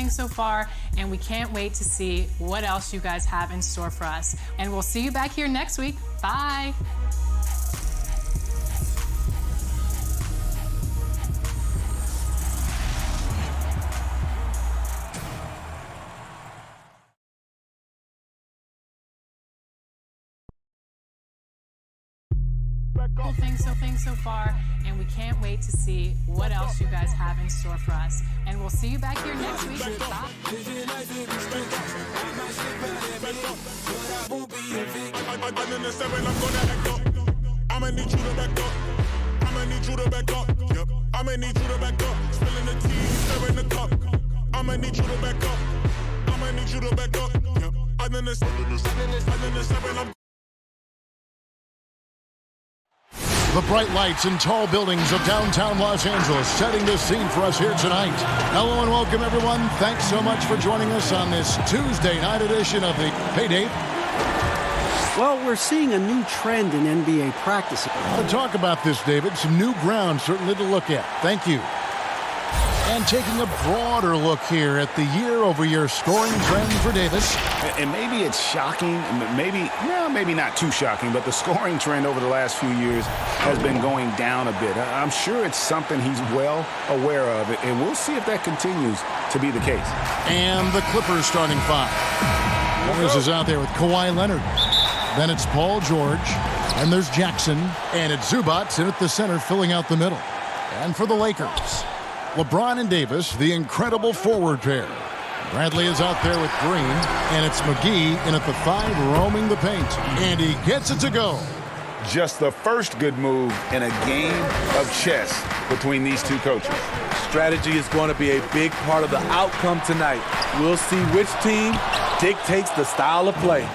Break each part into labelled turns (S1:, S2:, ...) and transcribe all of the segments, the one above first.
S1: things so far, and we can't wait to see what else you guys have in store for us. And we'll see you back here next week. Bye. Things so far, and we can't wait to see what else you guys have in store for us. And we'll see you back here next week. Bye. I'ma need you to back up. I'ma need you to back up. Yep. I'ma need you to back up. Spilling the tea, stirring the cup. I'ma need you to back up. I'ma need you to back up. Yep. Under the seven, I'm
S2: The bright lights and tall buildings of downtown Los Angeles setting the scene for us here tonight. Hello and welcome, everyone. Thanks so much for joining us on this Tuesday night edition of the Payday.
S3: Well, we're seeing a new trend in NBA practice.
S2: To talk about this, David, some new ground certainly to look at. Thank you. And taking a broader look here at the year-over-year scoring trend for Davis.
S4: And maybe it's shocking, maybe not too shocking, but the scoring trend over the last few years has been going down a bit. I'm sure it's something he's well aware of, and we'll see if that continues to be the case.
S2: And the Clippers starting five. Morris is out there with Kawhi Leonard. Then it's Paul George, and there's Jackson, and it's Zubac in at the center filling out the middle. And for the Lakers, LeBron and Davis, the incredible forward pair. Bradley is out there with Green, and it's McGee in at the 5 roaming the paint. And he gets it to go.
S4: Just the first good move in a game of chess between these two coaches.
S5: Strategy is going to be a big part of the outcome tonight. We'll see which team dictates the style of play.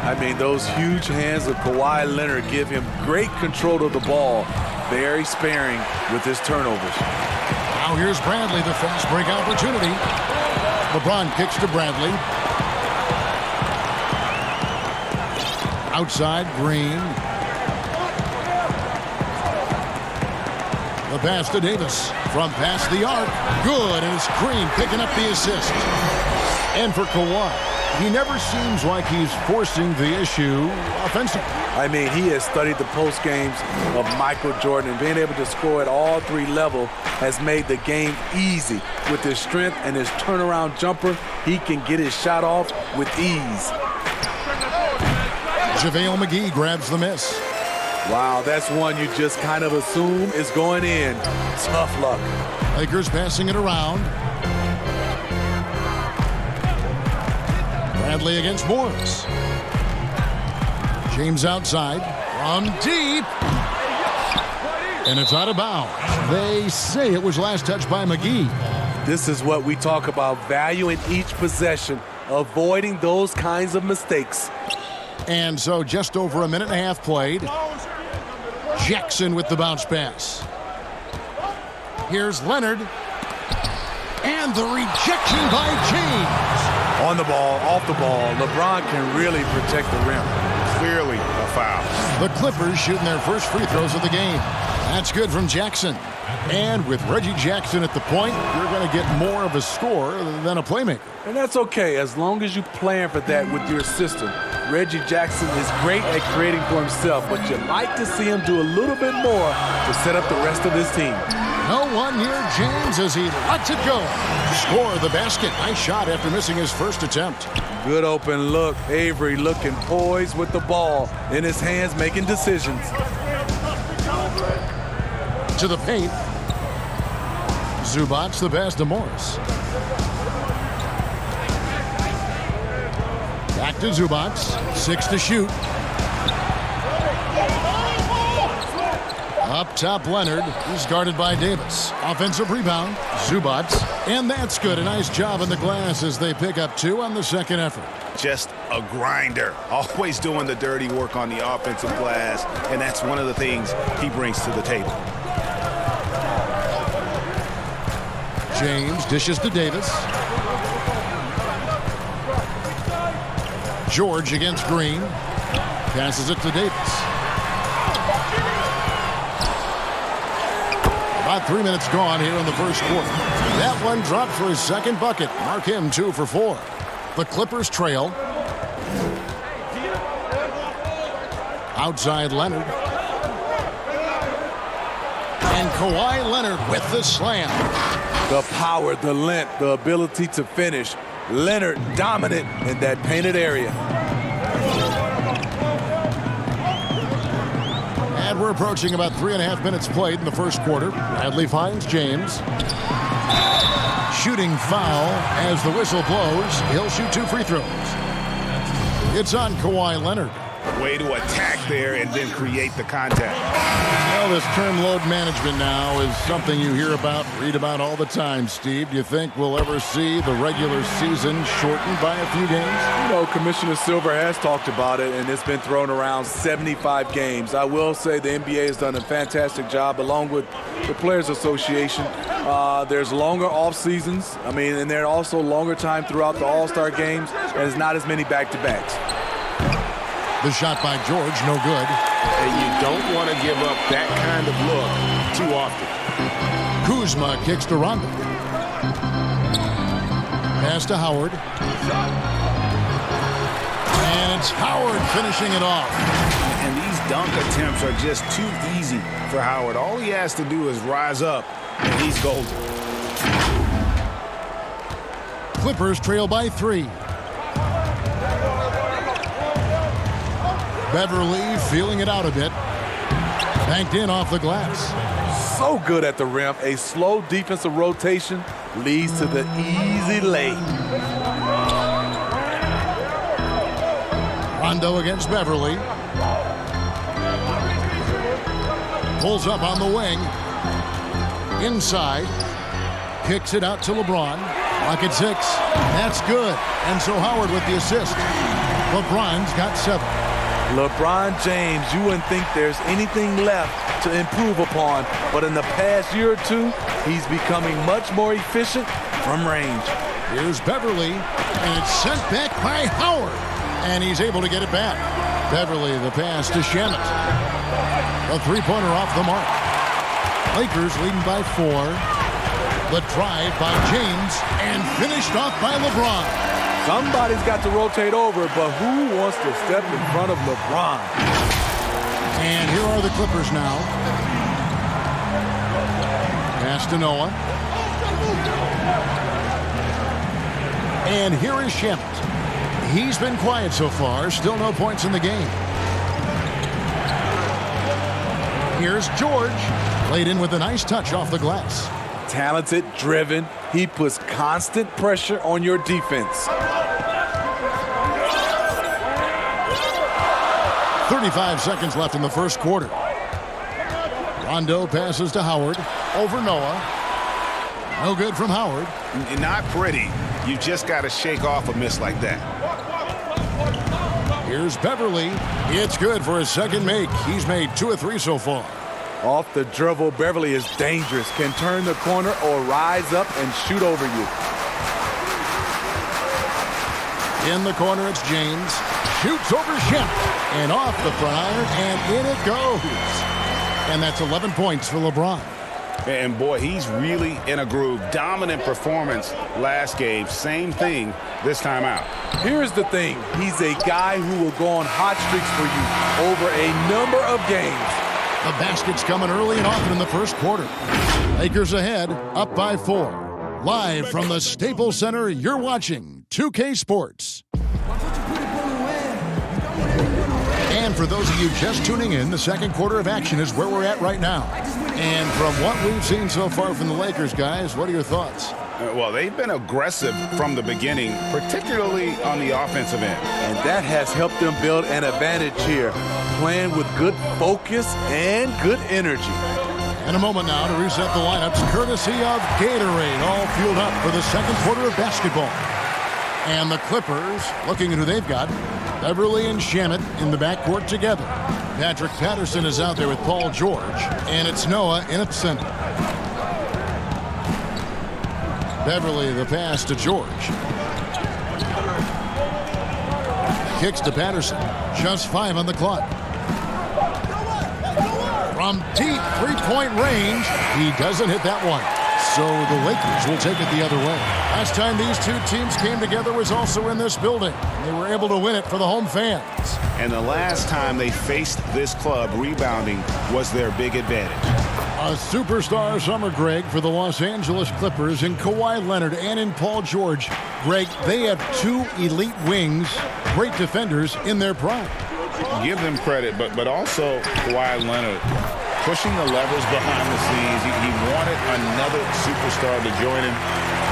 S5: I mean, those huge hands of Kawhi Leonard give him great control of the ball. Very sparing with his turnovers.
S2: Now here's Bradley, the fast break opportunity. LeBron kicks to Bradley. Outside, Green. The pass to Davis from past the arc. Good, and it's Green picking up the assist. And for Kawhi, he never seems like he's forcing the issue offensively.
S5: I mean, he has studied the post games of Michael Jordan, and being able to score at all 3 levels has made the game easy. With his strength and his turnaround jumper, he can get his shot off with ease.
S2: JaVale McGee grabs the miss.
S5: Wow, that's one you just kind of assume is going in. Tough luck.
S2: Lakers passing it around. Bradley against Morris. James outside from deep. And it's out of bounds. They say it was last touched by McGee.
S5: This is what we talk about, valuing each possession, avoiding those kinds of mistakes.
S2: And so just over a minute and a half played. Jackson with the bounce pass. Here's Leonard. And the rejection by James.
S5: On the ball, off the ball, LeBron can really protect the rim.
S4: Clearly a foul.
S2: The Clippers shooting their first free throws of the game. That's good from Jackson. And with Reggie Jackson at the point, you're going to get more of a score than a playmaker.
S5: And that's okay, as long as you plan for that with your system. Reggie Jackson is great at creating for himself, but you'd like to see him do a little bit more to set up the rest of his team.
S2: No one near James as he lets it go. Score the basket. Nice shot after missing his first attempt.
S5: Good open look. Avery looking poised with the ball in his hands, making decisions.
S2: To the paint. Zubac the pass to Morris. Back to Zubac. 6 to shoot. Up top, Leonard. He's guarded by Davis. Offensive rebound. Zubac. And that's good. A nice job on the glass as they pick up 2 on the second effort.
S4: Just a grinder. Always doing the dirty work on the offensive glass. And that's one of the things he brings to the table.
S2: James dishes to Davis. George against Green. Passes it to Davis. About 3 minutes gone here in the first quarter. That one dropped for his second bucket. Mark him 2 for 4. The Clippers trail. Outside Leonard. And Kawhi Leonard with the slam.
S5: The power, the length, the ability to finish. Leonard dominant in that painted area.
S2: And we're approaching about 3.5 minutes played in the first quarter. Bradley finds James. Shooting foul as the whistle blows. He'll shoot 2 free throws. It's on Kawhi Leonard.
S4: Way to attack there and then create the contact.
S2: Well, this term load management now is something you hear about, read about all the time, Steve. Do you think we'll ever see the regular season shortened by a few games?
S5: You know, Commissioner Silver has talked about it, and it's been thrown around 75 games. I will say the NBA has done a fantastic job, along with the Players Association. There's longer off seasons. I mean, and there are also longer time throughout the All-Star games, and there's not as many back-to-backs.
S2: The shot by George, no good.
S4: And you don't want to give up that kind of look too often.
S2: Kuzma kicks to Rondo. Pass to Howard. And it's Howard finishing it off.
S4: And these dunk attempts are just too easy for Howard. All he has to do is rise up, and he's golden.
S2: Clippers trail by 3. Beverly feeling it out a bit. Banked in off the glass.
S5: So good at the rim. A slow defensive rotation leads to the easy lay.
S2: Rondo against Beverly. Pulls up on the wing. Inside. Kicks it out to LeBron. Lock at 6. That's good. And so Howard with the assist. LeBron's got 7.
S5: LeBron James, you wouldn't think there's anything left to improve upon, but in the past year or two, he's becoming much more efficient from range.
S2: Here's Beverly, and it's sent back by Howard, and he's able to get it back. Beverly, the pass to Shamet. A three-pointer off the mark. Lakers leading by 4. The drive by James, and finished off by LeBron.
S5: Somebody's got to rotate over, but who wants to step in front of LeBron?
S2: And here are the Clippers now. Pass to Noah. And here is Shamet. He's been quiet so far. Still no points in the game. Here's George. Laid in with a nice touch off the glass.
S5: Talented, driven. He puts constant pressure on your defense.
S2: 35 seconds left in the first quarter. Rondo passes to Howard. Over Noah. No good from Howard.
S4: Not pretty. You just got to shake off a miss like that.
S2: Here's Beverly. It's good for his second make. He's made 2 of 3 so far.
S5: Off the dribble, Beverly is dangerous. Can turn the corner or rise up and shoot over you.
S2: In the corner, it's James. Shoots over Shamet. And off the front iron, and in it goes. And that's 11 points for LeBron.
S4: And boy, he's really in a groove. Dominant performance last game. Same thing this time out.
S5: Here's the thing. He's a guy who will go on hot streaks for you over a number of games.
S2: The basket's coming early and often in the first quarter. Lakers ahead, up by 4. Live from the Staples Center, you're watching 2K Sports. And for those of you just tuning in, the second quarter of action is where we're at right now. And from what we've seen so far from the Lakers, guys, what are your thoughts?
S4: Well, they've been aggressive from the beginning, particularly on the offensive end.
S5: And that has helped them build an advantage here, playing with good focus and good energy.
S2: In a moment now to reset the lineups, courtesy of Gatorade, all fueled up for the second quarter of basketball. And the Clippers, looking at who they've got, Beverly and Shamet in the backcourt together. Patrick Patterson is out there with Paul George, and it's Noah in at center. Beverly, the pass to George. Kicks to Patterson. Just 5 on the clock. from deep three-point range. He doesn't hit that one. So the Lakers will take it the other way. Last time these two teams came together was also in this building. They were able to win it for the home fans.
S4: And the last time they faced this club, rebounding was their big advantage.
S2: A superstar summer, Greg, for the Los Angeles Clippers in Kawhi Leonard and in Paul George. Greg, they have two elite wings, great defenders in their prime.
S4: Give them credit, but also Kawhi Leonard pushing the levers behind the scenes. He wanted another superstar to join him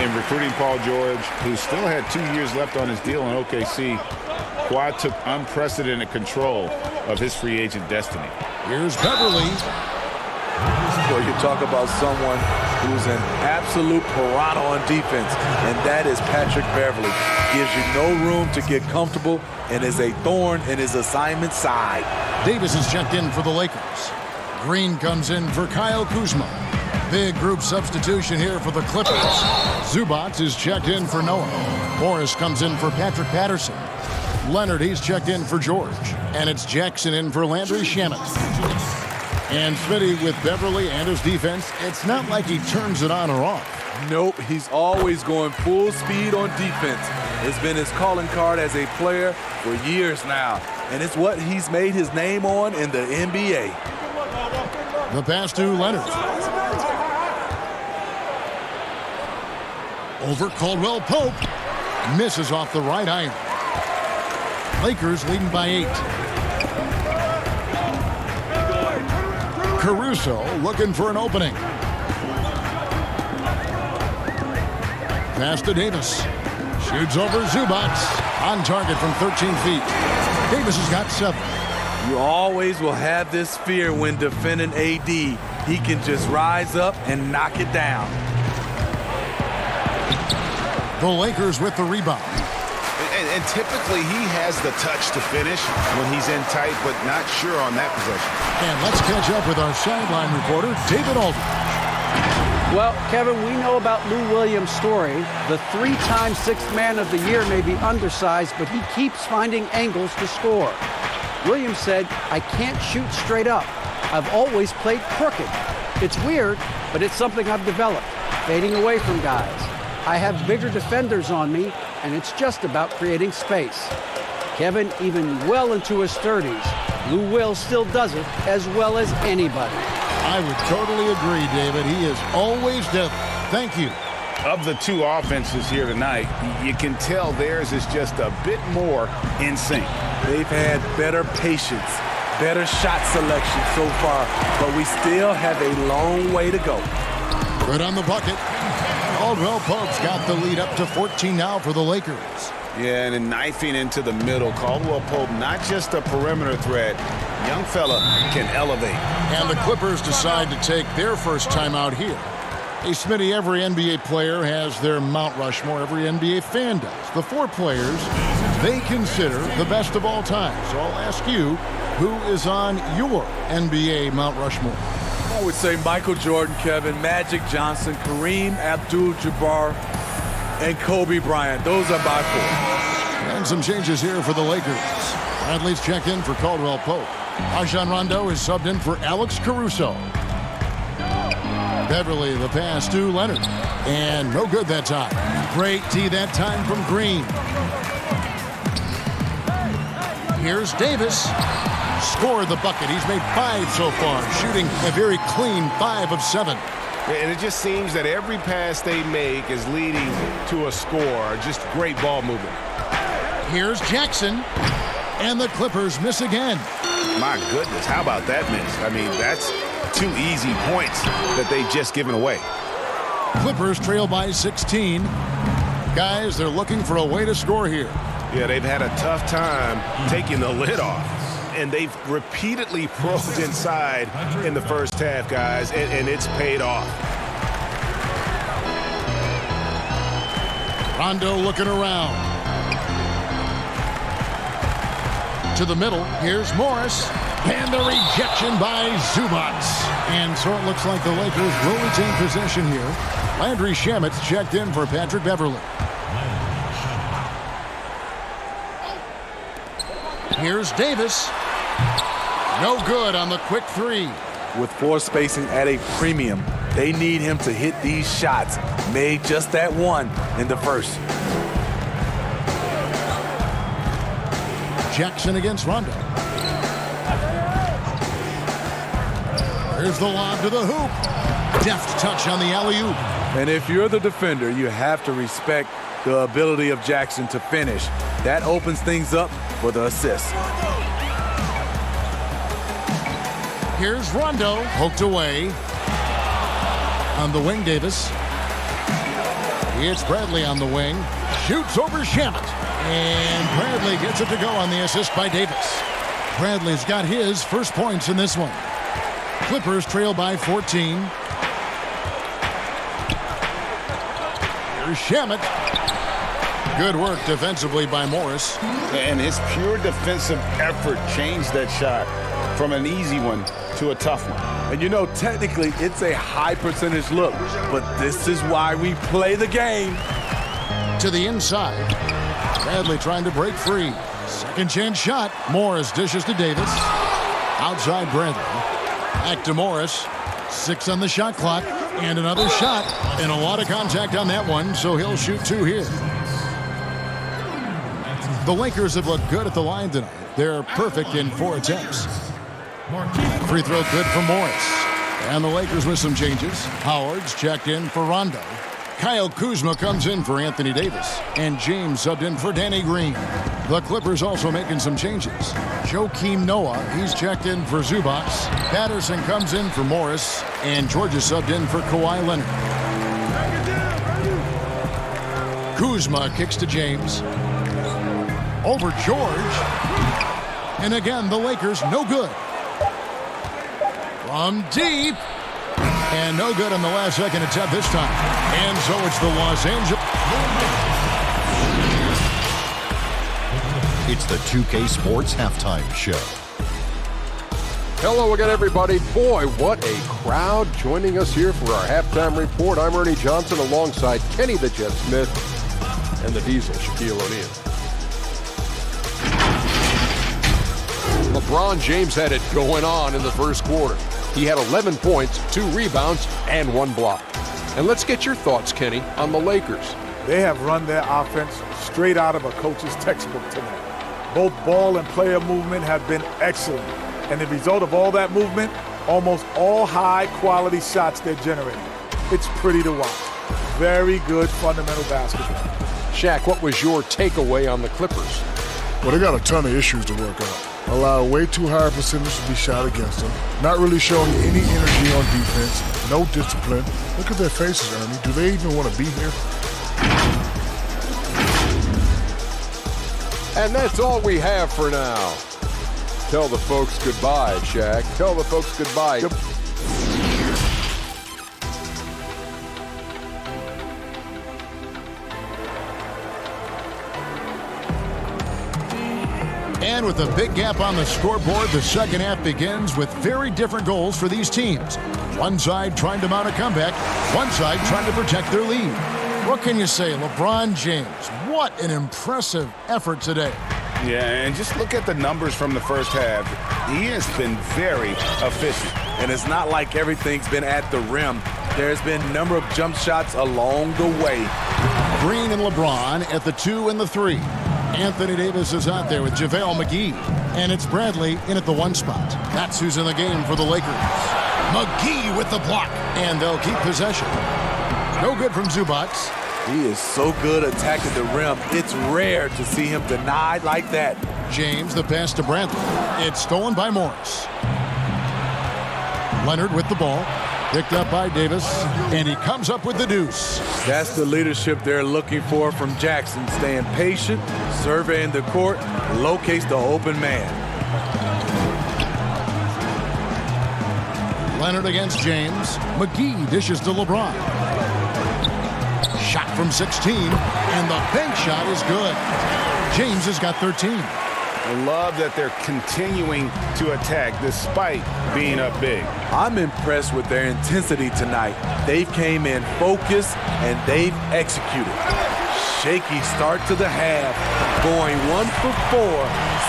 S4: in recruiting Paul George, who still had 2 years left on his deal in OKC. Kawhi took unprecedented control of his free agent destiny.
S2: Here's Beverly.
S5: Well, you talk about someone who's an absolute piranha on defense, and that is Patrick Beverly. Gives you no room to get comfortable and is a thorn in his assignment side.
S2: Davis is checked in for the Lakers. Green comes in for Kyle Kuzma. Big group substitution here for the Clippers. Zubac is checked in for Noah. Morris comes in for Patrick Patterson. Leonard, he's checked in for George. And it's Jackson in for Landry Shamet. And Smitty with Beverly and his defense, it's not like he turns it on or off.
S5: Nope, he's always going full speed on defense. It's been his calling card as a player for years now, and it's what he's made his name on in the NBA.
S2: The pass to Leonard. Over Caldwell Pope. Misses off the right iron. Lakers leading by 8. Caruso looking for an opening. Pass to Davis. Shoots over Zubac. On target from 13 feet. Davis has got 7.
S5: You always will have this fear when defending AD. He can just rise up and knock it down.
S2: The Lakers with the rebound.
S4: And typically he has the touch to finish when he's in tight, but not sure on that possession.
S2: And let's catch up with our sideline reporter, David Aldridge.
S3: Well, Kevin, we know about Lou Williams' story. The 3-time Sixth Man of the Year may be undersized, but he keeps finding angles to score. Williams said, "I can't shoot straight up. I've always played crooked. It's weird, but it's something I've developed, fading away from guys. I have bigger defenders on me, and it's just about creating space." Kevin, even well into his 30s, Lou Will still does it as well as anybody.
S2: I would totally agree, David. He is always deadly. Thank you.
S4: Of the two offenses here tonight, you can tell theirs is just a bit more in sync.
S5: They've had better patience, better shot selection so far, but we still have a long way to go.
S2: Good on the bucket. Caldwell Pope's got the lead up to 14 now for the Lakers.
S4: Yeah, and then knifing into the middle. Caldwell Pope, not just a perimeter threat. Young fella can elevate.
S2: And the Clippers decide to take their first time out here. Hey, Smitty, every NBA player has their Mount Rushmore. Every NBA fan does. The 4 players they consider the best of all time. So I'll ask you, who is on your NBA Mount Rushmore?
S5: I would say Michael Jordan, Kevin, Magic Johnson, Kareem Abdul-Jabbar, and Kobe Bryant. Those are my 4.
S2: And some changes here for the Lakers. Bradley's checked in for Caldwell Pope. Rajon Rondo is subbed in for Alex Caruso. Beverly, the pass to Leonard. And no good that time. Great D that time from Green. Here's Davis. Scored the bucket. He's made 5 so far, shooting a very clean 5 of 7.
S4: And it just seems that every pass they make is leading to a score. Just great ball movement.
S2: Here's Jackson. And the Clippers miss again.
S4: My goodness, how about that miss? I mean, that's 2 easy points that they just given away.
S2: Clippers trail by 16. Guys, they're looking for a way to score here.
S4: Yeah, they've had a tough time taking the lid off. And they've repeatedly probed inside in the first half, guys, and it's paid off.
S2: Rondo looking around. To the middle, here's Morris. And the rejection by Zubac. And so it looks like the Lakers will retain possession here. Landry Shamet's checked in for Patrick Beverly. Here's Davis. No good on the quick 3.
S5: with floor spacing at a premium. They need him to hit these shots. Made just that one in the first.
S2: Jackson against Rondo. Here's the lob to the hoop. Deft touch on the alley-oop.
S5: And if you're the defender, you have to respect the ability of Jackson to finish. That opens things up for the assist.
S2: Here's Rondo, poked away. On the wing, Davis. It's Bradley on the wing. Shoots over Shamet. And Bradley gets it to go on the assist by Davis. Bradley's got his first points in this one. Clippers trail by 14. Here's Shamet. Good work defensively by Morris.
S4: And his pure defensive effort changed that shot from an easy one to a tough one.
S5: And you know, technically, it's a high percentage look, but this is why we play the game.
S2: To the inside. Bradley trying to break free. Second chance shot. Morris dishes to Davis. Outside Bradley. Back to Morris. 6 on the shot clock. And another shot. And a lot of contact on that one, so he'll shoot 2 here. The Lakers have looked good at the line tonight. They're perfect in 4 attempts. Free throw good for Morris. And the Lakers with some changes. Howard's checked in for Rondo. Kyle Kuzma comes in for Anthony Davis. And James subbed in for Danny Green. The Clippers also making some changes. Joakim Noah, he's checked in for Zubac. Patterson comes in for Morris. And George is subbed in for Kawhi Leonard. Kuzma kicks to James. Over George. And again, the Lakers no good. From deep. And no good on the last second attempt this time. And so it's the Los Angeles.
S6: It's the 2K Sports Halftime Show.
S7: Hello again, everybody. Boy, what a crowd joining us here for our halftime report. I'm Ernie Johnson alongside Kenny the Jet Smith and the Diesel, Shaquille O'Neal. LeBron James had it going on in the first quarter. He had 11 points, 2 rebounds, and 1 block. And let's get your thoughts, Kenny, on the Lakers.
S8: They have run their offense straight out of a coach's textbook tonight. Both ball and player movement have been excellent. And the result of all that movement, almost all high-quality shots they're generating. It's pretty to watch. Very good fundamental basketball.
S7: Shaq, what was your takeaway on the Clippers?
S9: Well, they got a ton of issues to work out. Allow way too high a percentage to be shot against them. Not really showing any energy on defense. No discipline. Look at their faces, Ernie. Do they even want to be here?
S7: And that's all we have for now. Tell the folks goodbye, Shaq. Tell the folks goodbye.
S2: And with a big gap on the scoreboard, the second half begins with very different goals for these teams. One side trying to mount a comeback, one side trying to protect their lead. What can you say, LeBron James? What an impressive effort today.
S4: Yeah, and just look at the numbers from the first half. He has been very efficient.
S5: And it's not like everything's been at the rim. There's been a number of jump shots along the way.
S2: Green and LeBron at the 2 and the 3. Anthony Davis is out there with JaVale McGee. And it's Bradley in at the 1 spot. That's who's in the game for the Lakers. McGee with the block. And they'll keep possession. No good from Zubac.
S5: He is so good attacking the rim. It's rare to see him denied like that.
S2: James, the pass to Bradley. It's stolen by Morris. Leonard with the ball. Picked up by Davis. And he comes up with the deuce.
S5: That's the leadership they're looking for from Jackson. Staying patient, surveying the court, locates the open man.
S2: Leonard against James. McGee dishes to LeBron. Shot from 16, and the bank shot is good. James has got 13.
S4: I love that they're continuing to attack despite being up big.
S5: I'm impressed with their intensity tonight. They've came in focused, and they've executed. Shaky start to the half, going 1 for 4,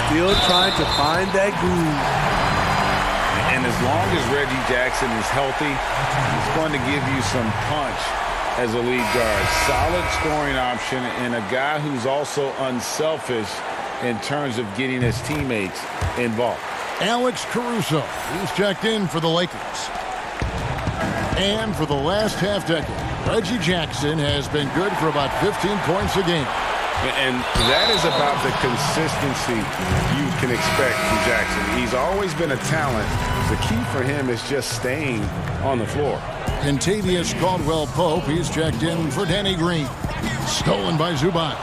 S5: still trying to find that groove.
S4: And And as long as Reggie Jackson is healthy, he's going to give you some punch as a lead guard. Solid scoring option and a guy who's also unselfish in terms of getting his teammates involved.
S2: Alex Caruso, he's checked in for the Lakers. And for the last half-decade, Reggie Jackson has been good for about 15 points a game.
S4: And that is about the consistency you can expect from Jackson. He's always been a talent. The key for him is just staying on the floor.
S2: Kentavious Caldwell-Pope, he's checked in for Danny Green. Stolen by Zubac.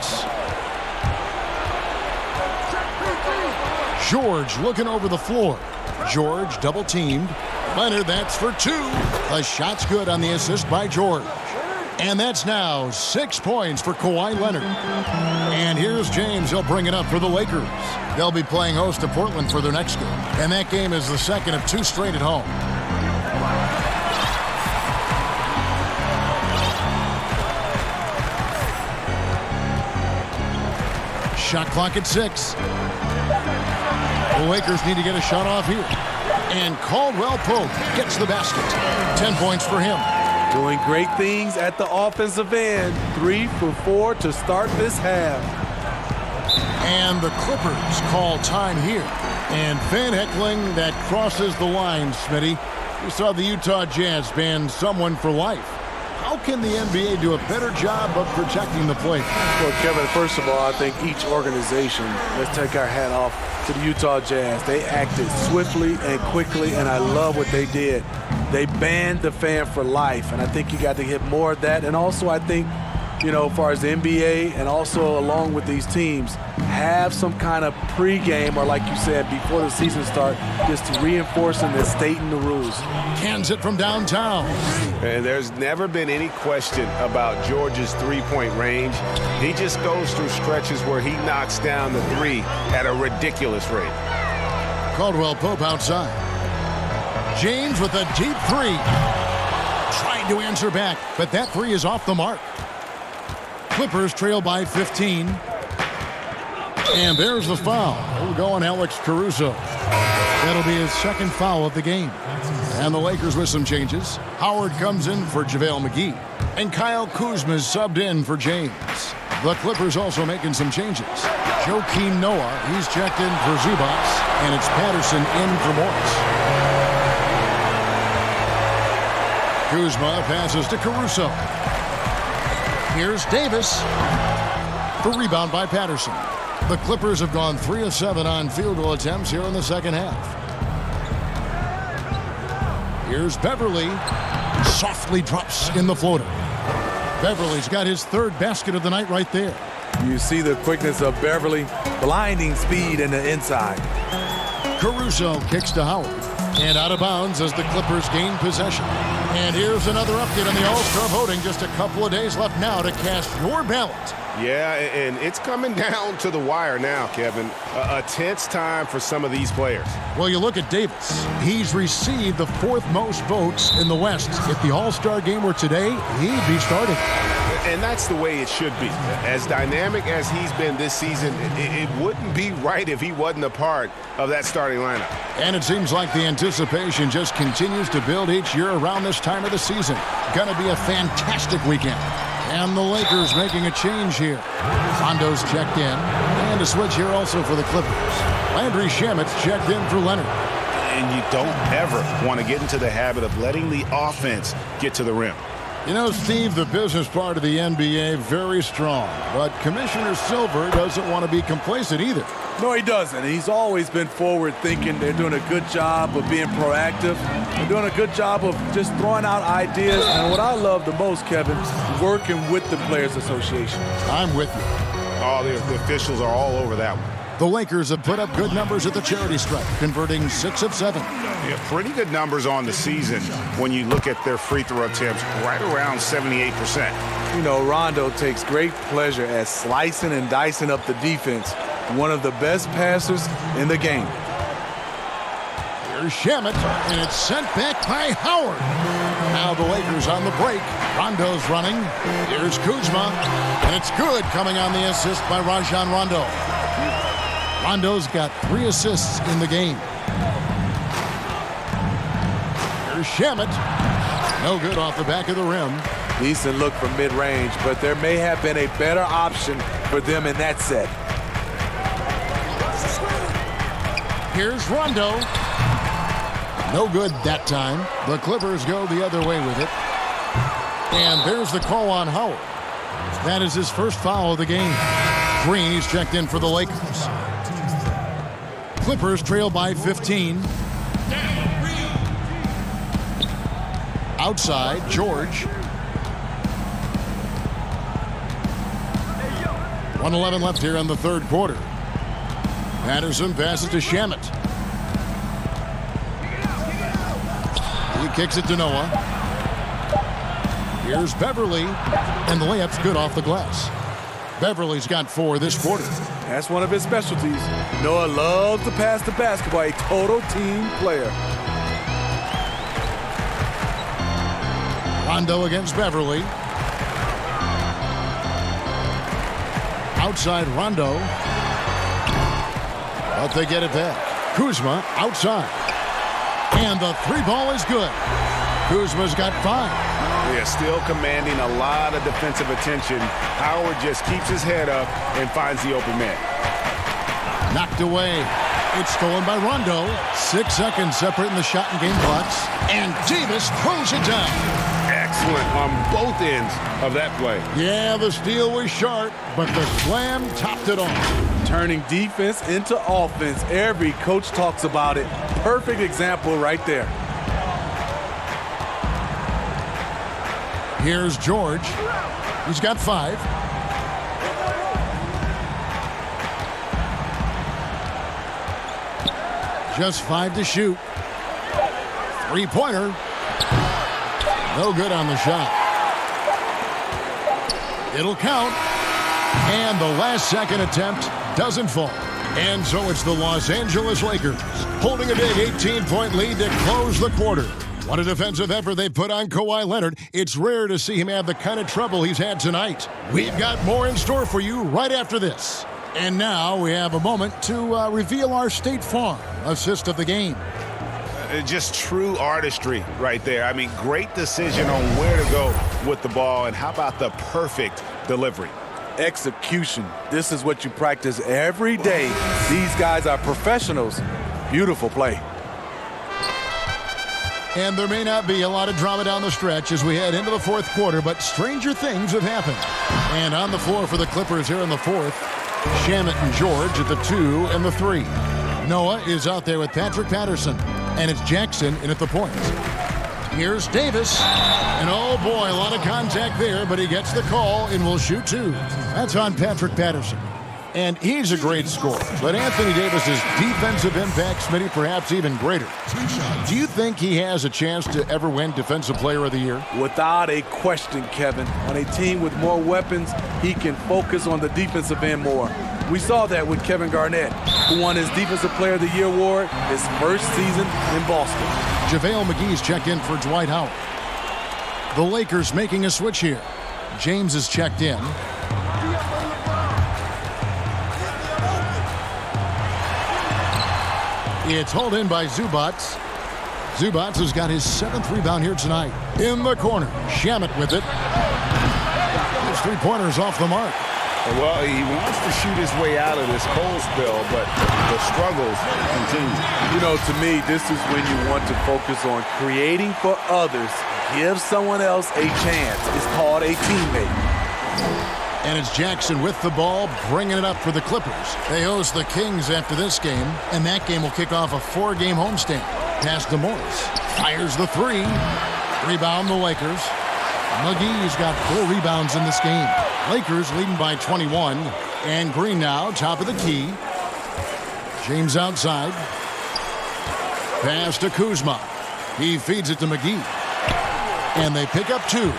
S2: George looking over the floor. George double-teamed. Leonard, that's for two. The shot's good on the assist by George. And that's now 6 points for Kawhi Leonard. And here's James. He'll bring it up for the Lakers. They'll be playing host to Portland for their next game. And that game is the second of 2 straight at home. Shot clock at 6. The Lakers need to get a shot off here. And Caldwell-Pope gets the basket. 10 points for him.
S5: Doing great things at the offensive end. 3 for 4 to start this half.
S2: And the Clippers call time here. And fan heckling that crosses the line, Smitty. We saw the Utah Jazz ban someone for life. How can the NBA do a better job of protecting the play?
S5: Well, Kevin, first of all, I think each organization, let's take our hat off to the Utah Jazz. They acted swiftly and quickly, and I love what they did. They banned the fan for life, and I think you got to hit more of that. And also, I think, you know, as far as the NBA and also along with these teams, have some kind of pregame or, like you said, before the season starts, just reinforcing and stating the rules.
S2: Cans it from downtown.
S4: And there's never been any question about George's three-point range. He just goes through stretches where he knocks down the three at a ridiculous rate.
S2: Caldwell-Pope outside. James with a deep three. Trying to answer back, but that three is off the mark. Clippers trail by 15. And there's the foul. We're going Alex Caruso. That'll be his second foul of the game. And the Lakers with some changes. Howard comes in for JaVale McGee. And Kyle Kuzma is subbed in for James. The Clippers also making some changes. Joakim Noah, he's checked in for Zubac. And it's Patterson in for Morris. Kuzma passes to Caruso. Here's Davis. The rebound by Patterson. The Clippers have gone 3 of 7 on field goal attempts here in the second half. Here's Beverly. Softly drops in the floater. Beverly's got his third basket of the night right there.
S5: You see the quickness of Beverly, blinding speed in the inside.
S2: Caruso kicks to Howard. And out of bounds as the Clippers gain possession. And here's another update on the All-Star voting. Just a couple of days left now to cast your ballot.
S4: Yeah, and it's coming down to the wire now, Kevin. A tense time for some of these players.
S2: Well, you look at Davis. He's received the 4th most votes in the West. If the All-Star game were today, he'd be starting.
S4: And that's the way it should be. As dynamic as he's been this season, it wouldn't be right if he wasn't a part of that starting lineup.
S2: And it seems like the anticipation just continues to build each year around this time of the season. Gonna be a fantastic weekend. And the Lakers making a change here. Rondo's checked in. And a switch here also for the Clippers. Landry Shamet's checked in for Leonard.
S4: And you don't ever want to get into the habit of letting the offense get to the rim.
S2: You know, Steve, the business part of the NBA, very strong. But Commissioner Silver doesn't want to be complacent either.
S5: No, he doesn't. He's always been forward-thinking. They're doing a good job of being proactive. They're doing a good job of just throwing out ideas. And what I love the most, Kevin, working with the Players Association.
S2: I'm with you.
S4: Oh, the officials are all over that one.
S2: The Lakers have put up good numbers at the charity stripe, converting 6 of 7.
S4: Yeah, pretty good numbers on the season when you look at their free throw attempts, right around 78%.
S5: You know, Rondo takes great pleasure at slicing and dicing up the defense. One of the best passers in the game.
S2: Here's Shamet, and it's sent back by Howard. Now the Lakers on the break. Rondo's running. Here's Kuzma, and it's good coming on the assist by Rajon Rondo. Rondo's got 3 assists in the game. Here's Shamet. No good off the back of the rim.
S5: Decent look from mid-range, but there may have been a better option for them in that set.
S2: Here's Rondo. No good that time. The Clippers go the other way with it. And there's the call on Howard. That is his first foul of the game. Green, he's checked in for the Lakers. Clippers trail by 15. Outside, George. 1:11 left here in the third quarter. Patterson passes to Shamet. He kicks it to Noah. Here's Beverly, and the layup's good off the glass. Beverly's got 4 this quarter.
S5: That's one of his specialties. Noah loves to pass the basketball, a total team player.
S2: Rondo against Beverly. Outside Rondo. But they get it back. Kuzma outside. And the 3-ball is good. Kuzma's got 5.
S4: Yeah, still commanding a lot of defensive attention. Howard just keeps his head up and finds the open man.
S2: Knocked away. It's stolen by Rondo. 6 seconds separating the shot and game clocks. And Davis throws it down.
S4: Excellent on both ends of that play.
S2: Yeah, the steal was sharp, but the slam topped it off.
S5: Turning defense into offense. Every coach talks about it. Perfect example right there.
S2: Here's George. He's got 5. Just 5 to shoot. 3-pointer. No good on the shot. It'll count. And the last second attempt doesn't fall. And so it's the Los Angeles Lakers holding a big 18-point lead to close the quarter. What a defensive effort they put on Kawhi Leonard. It's rare to see him have the kind of trouble he's had tonight. We've got more in store for you right after this. And now we have a moment to reveal our State Farm assist of the game.
S4: Just true artistry right there. I mean, great decision on where to go with the ball, and how about the perfect delivery?
S5: Execution. This is what you practice every day. These guys are professionals. Beautiful play.
S2: And there may not be a lot of drama down the stretch as we head into the fourth quarter, but stranger things have happened. And on the floor for the Clippers here in the fourth, Shamet and George at the 2 and the 3. Noah is out there with Patrick Patterson, and it's Jackson in at the point. Here's Davis, and oh boy, a lot of contact there, but he gets the call and will shoot 2. That's on Patrick Patterson. And he's a great scorer, but Anthony Davis's defensive impact, Smitty, perhaps even greater. Do you think he has a chance to ever win Defensive Player of the Year?
S5: Without a question, Kevin. On a team with more weapons, he can focus on the defensive end more. We saw that with Kevin Garnett, who won his Defensive Player of the Year award his first season in Boston.
S2: JaVale McGee's checked in for Dwight Howard. The Lakers making a switch here. James is checked in. It's hauled in by Zubats. Zubats has got his 7th rebound here tonight. In the corner, Shamet with it. His 3-pointer's off the mark.
S4: Well, he wants to shoot his way out of this cold spell, but the struggles continue.
S5: You know, to me, this is when you want to focus on creating for others. Give someone else a chance. It's called a teammate.
S2: And it's Jackson with the ball, bringing it up for the Clippers. They host the Kings after this game, and that game will kick off a 4-game homestand. Pass to Morris. Fires the 3. Rebound the Lakers. McGee's got 4 rebounds in this game. Lakers leading by 21. And Green now, top of the key. James outside. Pass to Kuzma. He feeds it to McGee. And they pick up 2.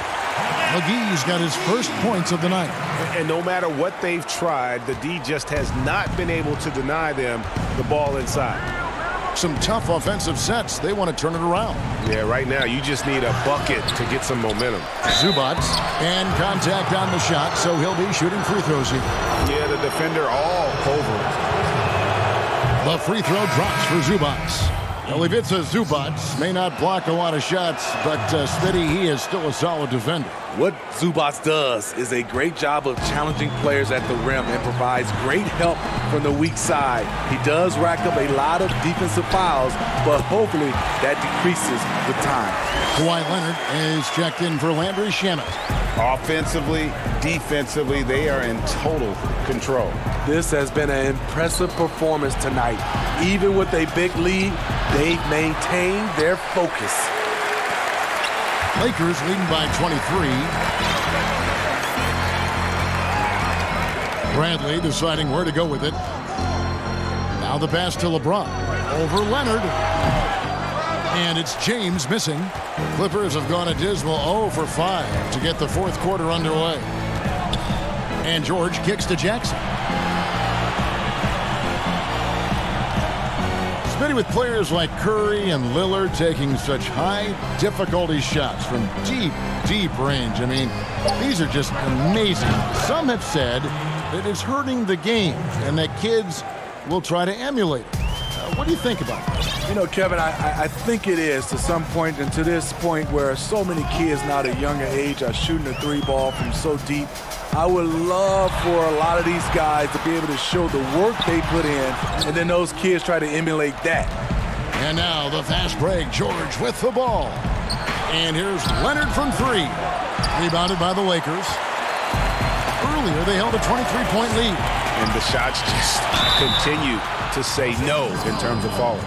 S2: McGee's got his first points of the night.
S4: And no matter what they've tried, the D just has not been able to deny them the ball inside.
S2: Some tough offensive sets. They want to turn it around.
S4: Yeah, right now you just need a bucket to get some momentum.
S2: Zubats, and contact on the shot, so he'll be shooting free throws here.
S4: Yeah, the defender all over it.
S2: The free throw drops for Zubats. Well, Ivica Zubac may not block a lot of shots, but Smitty, he is still a solid defender.
S5: What Zubac does is a great job of challenging players at the rim and provides great help from the weak side. He does rack up a lot of defensive fouls, but hopefully that decreases with time.
S2: Kawhi Leonard is checked in for Landry Shamet.
S4: Offensively, defensively, they are in total control.
S5: This has been an impressive performance tonight. Even with a big lead, they've maintained their focus.
S2: Lakers leading by 23. Bradley deciding where to go with it. Now the pass to LeBron. Over Leonard. And it's James missing. Clippers have gone a dismal 0 for 5 to get the fourth quarter underway. And George kicks to Jackson. Smitty, with players like Curry and Lillard taking such high difficulty shots from deep, deep range. I mean, these are just amazing. Some have said that it's hurting the game and that kids will try to emulate it. What do you think about that?
S5: You know, Kevin, I think it is to some point, and to this point where so many kids now at a younger age are shooting the three ball from so deep. I would love for a lot of these guys to be able to show the work they put in, and then those kids try to emulate that.
S2: And now the fast break, George with the ball. And here's Leonard from three. Rebounded by the Lakers. Earlier, they held a 23-point lead.
S4: And the shots just continue to say no in terms of falling.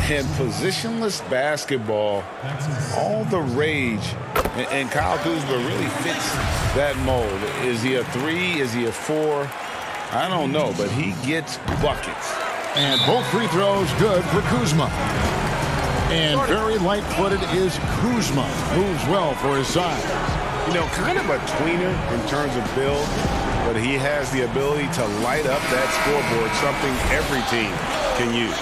S4: And positionless basketball, all the rage, and Kyle Kuzma really fits that mold. Is he a 3? Is he a 4? I don't know, but he gets buckets.
S2: And both free throws good for Kuzma. And very light-footed is Kuzma. Moves well for his size.
S4: You know, kind of a tweener in terms of build, but he has the ability to light up that scoreboard, something every team can use.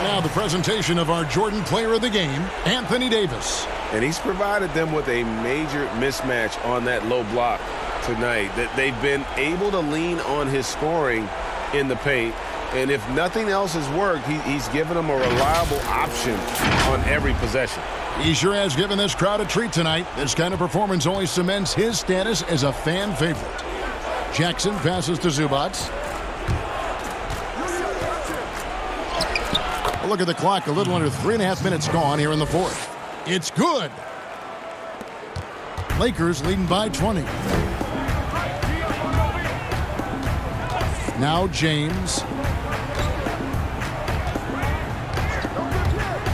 S2: Now the presentation of our Jordan Player of the Game, Anthony Davis.
S10: And he's provided them with a major mismatch on that low block tonight. That they've been able to lean on his scoring in the paint. And if nothing else has worked, he's given them a reliable option on every possession.
S2: He sure has given this crowd a treat tonight. This kind of performance only cements his status as a fan favorite. Jackson passes to Zubac. Look at the clock, a little under 3.5 minutes gone here in the fourth. It's good. Lakers leading by 20. Now James.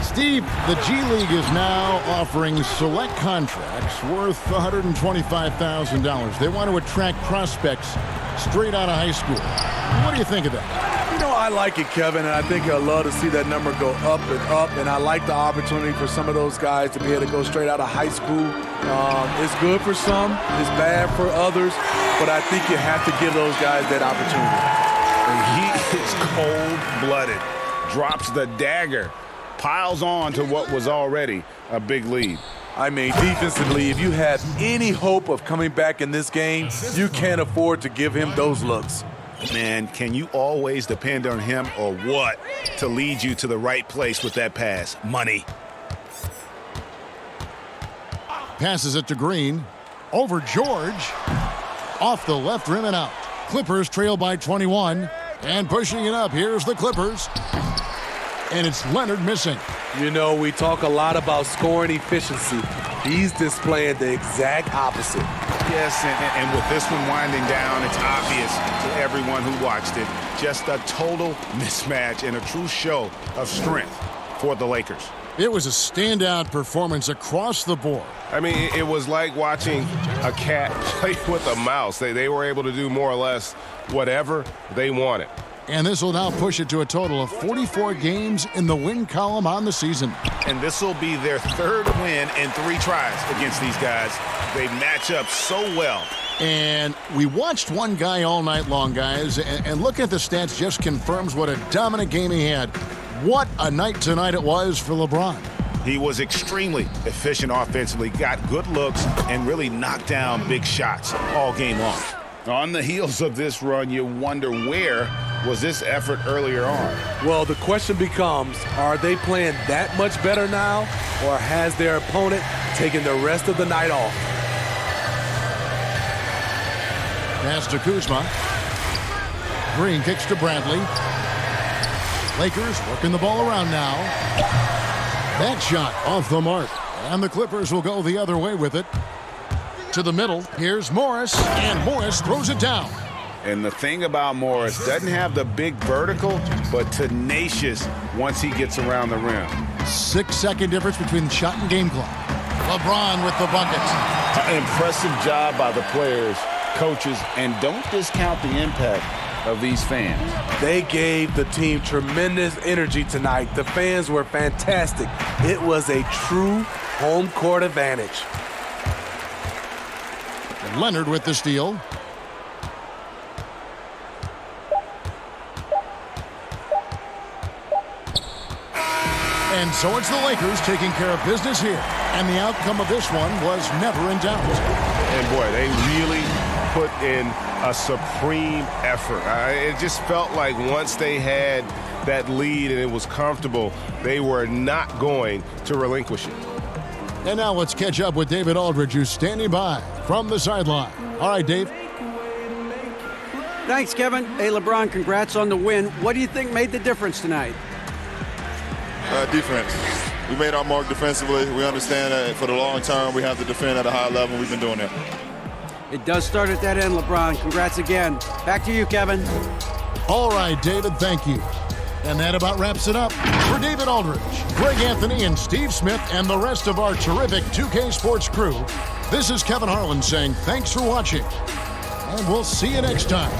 S2: Steve, the G League is now offering select contracts worth $125,000. They want to attract prospects straight out of high school. What do you think of that?
S5: You know, I like it, Kevin, and I think I'd love to see that number go up and up, and I like the opportunity for some of those guys to be able to go straight out of high school. It's good for some, it's bad for others, but I think you have to give those guys that opportunity.
S4: And he is cold-blooded, drops the dagger, piles on to what was already a big lead.
S5: I mean, defensively, if you have any hope of coming back in this game, you can't afford to give him those looks.
S4: Man, can you always depend on him or what to lead you to the right place with that pass? Money.
S2: Passes it to Green. Over George. Off the left rim and out. Clippers trail by 21. And pushing it up, here's the Clippers. And it's Leonard missing.
S5: You know, we talk a lot about scoring efficiency. He's displaying the exact opposite.
S4: Yes, and with this one winding down, it's obvious to everyone who watched it. Just a total mismatch and a true show of strength for the Lakers.
S2: It was a standout performance across the board.
S10: I mean, it was like watching a cat play with a mouse. They were able to do more or less whatever they wanted.
S2: And this will now push it to a total of 44 games in the win column on the season.
S4: And this will be their third win in 3 tries against these guys. They match up so well.
S2: And we watched one guy all night long, guys, and looking at the stats just confirms what a dominant game he had. What a night tonight it was for LeBron.
S4: He was extremely efficient offensively, got good looks, and really knocked down big shots all game long. On the heels of this run, you wonder where
S10: was this effort earlier on?
S5: Well, the question becomes, are they playing that much better now, or has their opponent taken the rest of the night off?
S2: Pass to Kuzma. Green kicks to Bradley. Lakers working the ball around now. That shot off the mark. And the Clippers will go the other way with it. To the middle. Here's Morris. And Morris throws it down.
S10: And the thing about Morris, doesn't have the big vertical, but tenacious once he gets around the rim.
S2: 6-second difference between shot and game clock. LeBron with the bucket.
S10: An impressive job by the players, coaches, and don't discount the impact of these fans.
S5: They gave the team tremendous energy tonight. The fans were fantastic. It was a true home court advantage.
S2: Leonard with the steal. And so it's the Lakers taking care of business here. And the outcome of this one was never in doubt.
S10: And boy, they really put in a supreme effort. It just felt like once they had that lead and it was comfortable, they were not going to relinquish it.
S2: And now let's catch up with David Aldridge, who's standing by from the sideline. All right, Dave.
S3: Thanks, Kevin. Hey, LeBron, congrats on the win. What do you think made the difference tonight?
S11: Defense. We made our mark defensively. We understand that for the long term, we have to defend at a high level. We've been doing that.
S3: It does start at that end, LeBron. Congrats again. Back to you, Kevin.
S2: All right, David, thank you. And that about wraps it up. For David Aldridge, Greg Anthony, and Steve Smith, and the rest of our terrific 2K Sports crew, this is Kevin Harlan saying thanks for watching. And we'll see you next time.